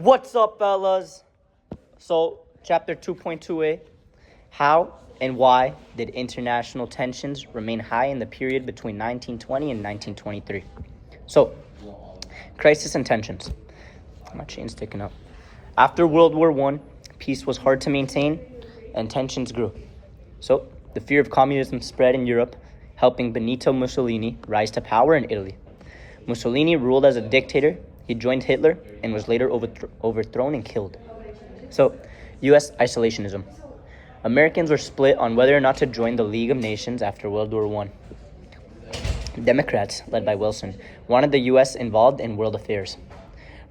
What's up, fellas? So, chapter 2.2a, how and why did international tensions remain high in the period between 1920 and 1923? So, crisis and tensions. My chain's sticking up. After World War I, peace was hard to maintain and tensions grew. So, the fear of communism spread in Europe, helping Benito Mussolini rise to power in Italy. Mussolini ruled as a dictator. He joined Hitler and was later overthrown and killed. So, U.S. isolationism. Americans were split on whether or not to join the League of Nations after World War I. Democrats, led by Wilson, wanted the U.S. involved in world affairs.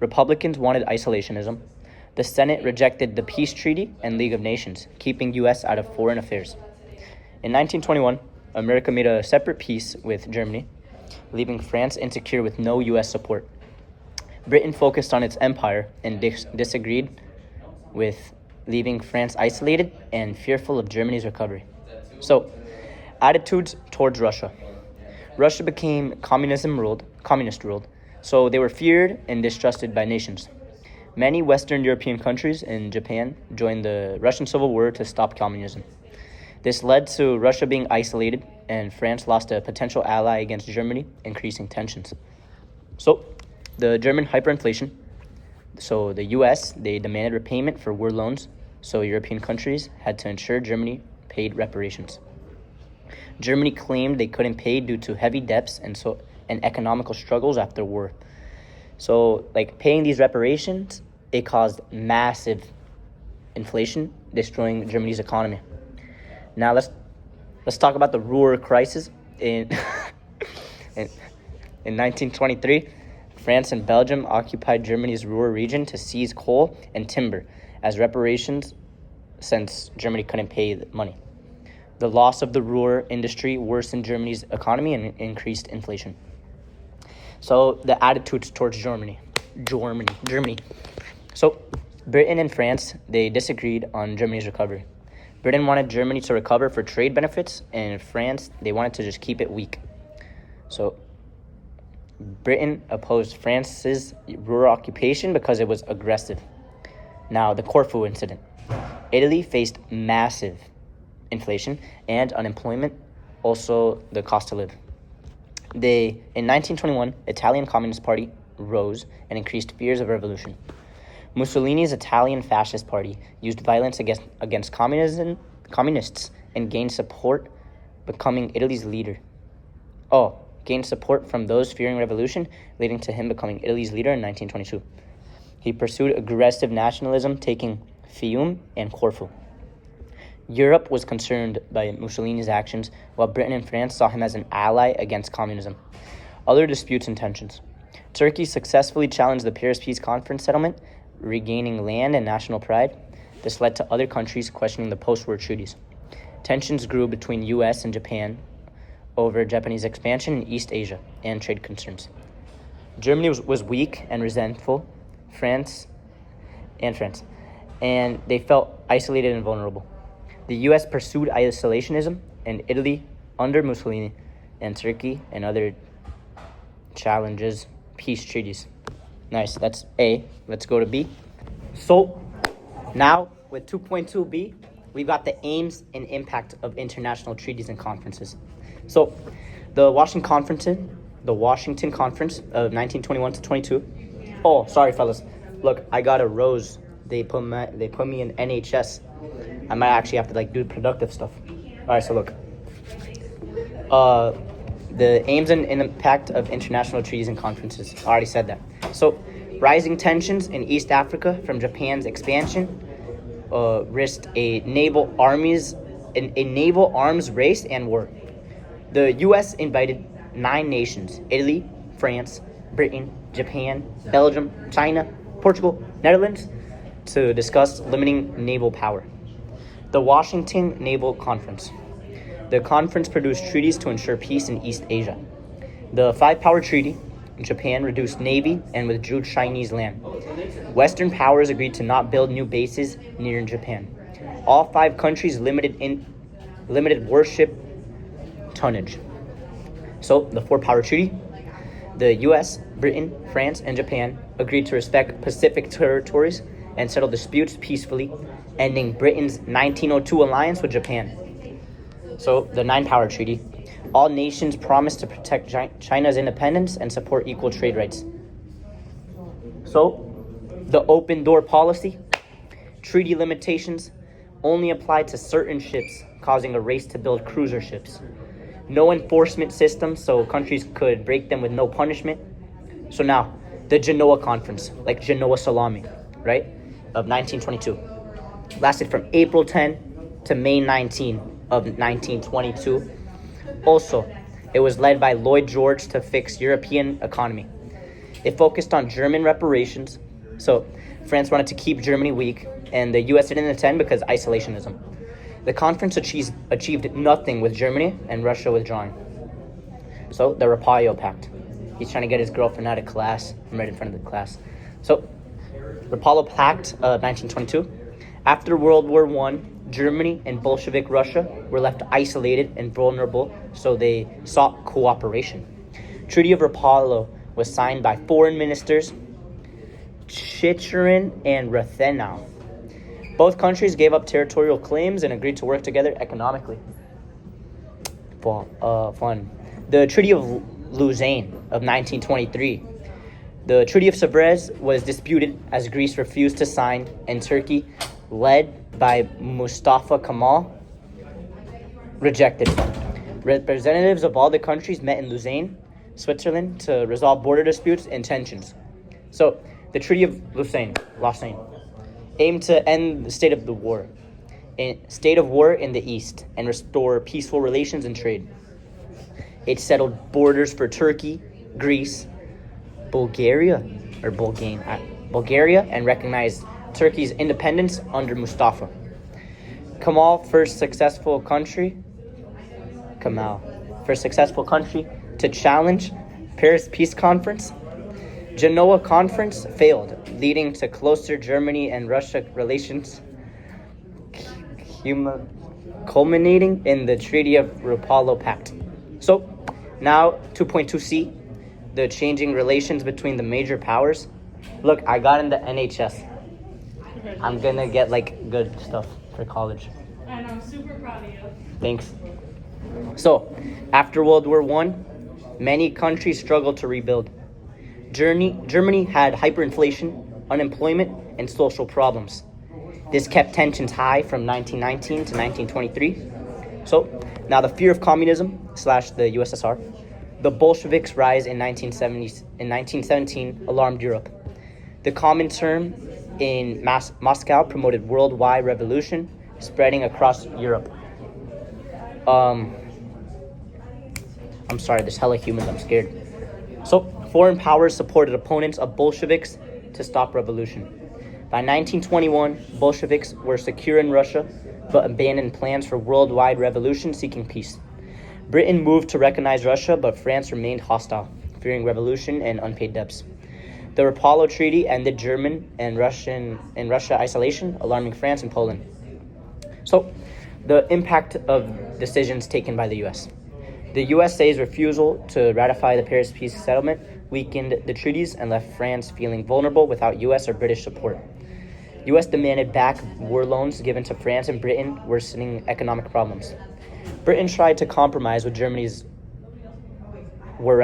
Republicans wanted isolationism. The Senate rejected the Peace Treaty and League of Nations, keeping U.S. out of foreign affairs. In 1921, America made a separate peace with Germany, leaving France insecure with no U.S. support. Britain focused on its empire and disagreed with leaving France isolated and fearful of Germany's recovery. So, attitudes towards Russia. Russia became communist ruled, so they were feared and distrusted by nations. Many Western European countries and Japan joined the Russian Civil War to stop communism. This led to Russia being isolated, and France lost a potential ally against Germany, increasing tensions. So, the German hyperinflation. So, the U.S., they demanded repayment for war loans, so European countries had to ensure Germany paid reparations. Germany claimed they couldn't pay due to heavy debts and economical struggles after war. So, paying these reparations, it caused massive inflation, destroying Germany's economy. Now let's talk about the Ruhr crisis in in 1923. France and Belgium occupied Germany's Ruhr region to seize coal and timber as reparations, since Germany couldn't pay the money. The loss of the Ruhr industry worsened Germany's economy and increased inflation. So the attitudes towards Germany. So Britain and France, they disagreed on Germany's recovery. Britain wanted Germany to recover for trade benefits, and France, they wanted to just keep it weak. So Britain opposed France's Ruhr occupation because it was aggressive. Now, the Corfu incident. Italy faced massive inflation and unemployment, also the cost to live. In 1921, Italian Communist Party rose and increased fears of revolution. Mussolini's Italian Fascist Party used violence against communists and gained support, becoming Italy's leader. Gained support from those fearing revolution, leading to him becoming Italy's leader in 1922. He pursued aggressive nationalism, taking Fiume and Corfu. Europe was concerned by Mussolini's actions, while Britain and France saw him as an ally against communism. Other disputes and tensions. Turkey successfully challenged the Paris Peace Conference settlement, regaining land and national pride. This led to other countries questioning the post-war treaties. Tensions grew between U.S. and Japan over Japanese expansion in East Asia and trade concerns. Germany was weak and resentful, and they felt isolated and vulnerable. The U.S. pursued isolationism, and Italy, under Mussolini, and Turkey and other challenges, peace treaties. Nice, that's A. Let's go to B. So, now with 2.2b, we've got the aims and impact of international treaties and conferences. So, the Washington Conference of 1921 to 22. Oh, sorry, fellas. Look, I got a rose. They put me in NHS. I might actually have to do productive stuff. All right, so look. The aims and impact of international treaties and conferences. I already said that. So, rising tensions in East Africa from Japan's expansion risked a naval arms race and war. The U.S. invited 9 nations: Italy, France, Britain, Japan, Belgium, China, Portugal, Netherlands, to discuss limiting naval power. The Washington Naval Conference. The conference produced treaties to ensure peace in East Asia. The Five-Power Treaty. Japan reduced navy and withdrew Chinese land. Western powers agreed to not build new bases near Japan. All 5 countries limited warship tonnage. So, the Four-Power Treaty. The U.S. Britain, France, and Japan agreed to respect Pacific territories and settle disputes peacefully, ending Britain's 1902 alliance with Japan. So, the Nine Power Treaty. All nations promised to protect China's independence and support equal trade rights. So, the open door policy. Treaty limitations only applied to certain ships, causing a race to build cruiser ships. No enforcement system, so countries could break them with no punishment. So now, the Genoa Conference, like Genoa Salami, right, of 1922, lasted from April 10 to May 19 of 1922. Also, it was led by Lloyd George to fix European economy. It focused on German reparations. So France wanted to keep Germany weak, and the US didn't attend because isolationism. The conference achieved nothing with Germany and Russia withdrawing. So the Rapallo Pact. He's trying to get his girlfriend out of class. I'm right in front of the class. So Rapallo Pact, 1922. After World War I, Germany and Bolshevik Russia were left isolated and vulnerable, so they sought cooperation. Treaty of Rapallo was signed by foreign ministers Chicherin and Rathenau. Both countries gave up territorial claims and agreed to work together economically. Fun. The Treaty of Lausanne of 1923. The Treaty of Sevres was disputed as Greece refused to sign, and Turkey, led by Mustafa Kemal, rejected it. Representatives of all the countries met in Lausanne, Switzerland, to resolve border disputes and tensions. So, the Treaty of Lausanne aimed to end the state of war in the East and restore peaceful relations and trade. It settled borders for Turkey, Greece, Bulgaria, and recognized Turkey's independence under Mustafa. Kemal, first successful country to challenge Paris Peace Conference. Genoa Conference failed, leading to closer Germany and Russia relations, culminating in the Treaty of Rapallo Pact. So, now 2.2c, the changing relations between the major powers. Look, I got in the NHS. I'm gonna get good stuff for college. And I'm super proud of you. Thanks. So, after World War I, many countries struggled to rebuild. Germany had hyperinflation, unemployment, and social problems. This kept tensions high from 1919 to 1923. So, now the fear of communism / the USSR. The Bolsheviks' rise in 1917 alarmed Europe. The Comintern in Moscow promoted worldwide revolution, spreading across Europe. I'm sorry, there's hella humans, I'm scared. So, foreign powers supported opponents of Bolsheviks to stop revolution. By 1921, Bolsheviks were secure in Russia, but abandoned plans for worldwide revolution seeking peace. Britain moved to recognize Russia, but France remained hostile, fearing revolution and unpaid debts. The Rapallo Treaty ended German and Russia isolation, alarming France and Poland. So, the impact of decisions taken by the U.S. The USA's refusal to ratify the Paris Peace Settlement weakened the treaties and left France feeling vulnerable without U.S. or British support. U.S. demanded back war loans given to France and Britain, worsening economic problems. Britain tried to compromise with Germany's over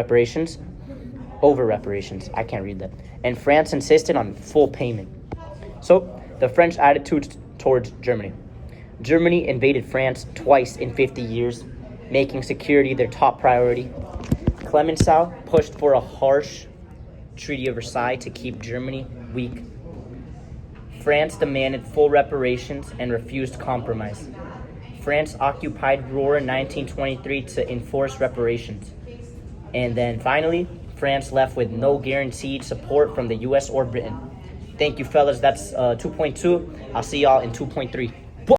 reparations, and France insisted on full payment. So, the French attitude towards Germany. Germany invaded France twice in 50 years, making security their top priority. Clemenceau pushed for a harsh Treaty of Versailles to keep Germany weak. France demanded full reparations and refused compromise. France occupied Ruhr in 1923 to enforce reparations. And then finally, France left with no guaranteed support from the US or Britain. Thank you, fellas. That's 2.2. I'll see y'all in 2.3.